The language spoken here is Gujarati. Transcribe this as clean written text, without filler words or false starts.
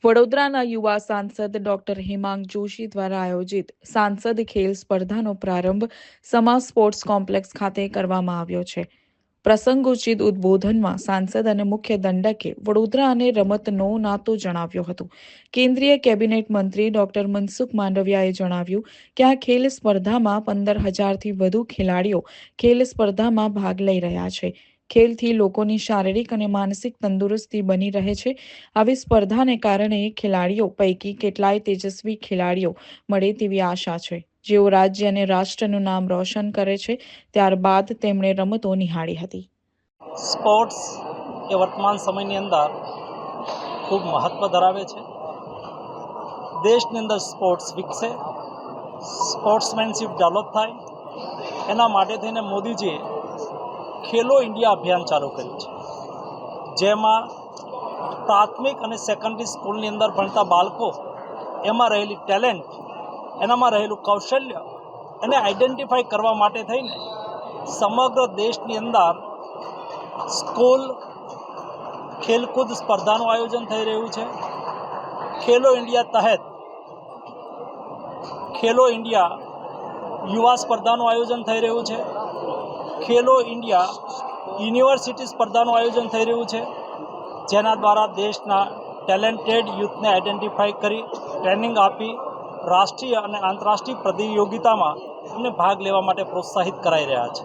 વડોદરાના યુવા સાંસદ ડોક્ટર હેમાંગ જોશી દ્વારા આયોજિત સાંસદ ખેલ સ્પર્ધાનો પ્રારંભ સમા સ્પોર્ટ્સ કોમ્પ્લેક્સ ખાતે કરવામાં આવ્યો છે. પ્રસંગોચિત ઉદ્બોધનમાં સાંસદ અને મુખ્ય દંડકે વડોદરા અને રમતનો નાતો જણાવ્યો હતો. કેન્દ્રીય કેબિનેટ મંત્રી ડોક્ટર મનસુખ માંડવિયાએ જણાવ્યું કે આ ખેલ સ્પર્ધામાં 15,000થી વધુ ખેલાડીઓ ખેલ સ્પર્ધામાં ભાગ લઈ રહ્યા છે. ખેલથી લોકોની શારીરિક અને માનસિક તંદુરસ્તી બની રહે છે. આવી સ્પર્ધાને કારણે ખેલાડીઓ પૈકી કેટલાય તેજસ્વી ખેલાડીઓ મળે તેવી આશા છે, જેઓ રાજ્ય અને રાષ્ટ્રનું નામ રોશન કરે છે. ત્યારબાદ તેમણે રમતો નિહાળી હતી. સ્પોર્ટ્સ એ વર્તમાન સમયની અંદર ખૂબ મહત્ત્વ ધરાવે છે. દેશની અંદર સ્પોર્ટ્સ વિકસે, સ્પોર્ટ્સમેનશીપ ડેવલપ થાય, એના માટે થઈને મોદીજીએ ખેલો ઇન્ડિયા અભિયાન ચાલુ કર્યું છે, જેમાં પ્રાથમિક અને સેકન્ડરી સ્કૂલની અંદર ભણતા બાળકો, એમાં રહેલી ટેલેન્ટ, એનામાં રહેલું કૌશલ્ય એને આઈડેન્ટિફાઈ કરવા માટે થઈને સમગ્ર દેશની અંદર સ્કૂલ ખેલકૂદ સ્પર્ધાનું આયોજન થઈ રહ્યું છે. ખેલો ઇન્ડિયા તહેત ખેલો ઇન્ડિયા યુવા સ્પર્ધાનું આયોજન થઈ રહ્યું છે. ખેલો ઇન્ડિયા યુનિવર્સિટી સ્પર્ધાનું આયોજન થઈ રહ્યું છે, જેના દ્વારા દેશના ટેલેન્ટેડ યુથને આઈડેન્ટિફાઈ કરી ટ્રેનિંગ આપી રાષ્ટ્રીય અને આંતરરાષ્ટ્રીય પ્રતિયોગિતામાં એમને ભાગ લેવા માટે પ્રોત્સાહિત કરાઈ રહ્યા છે.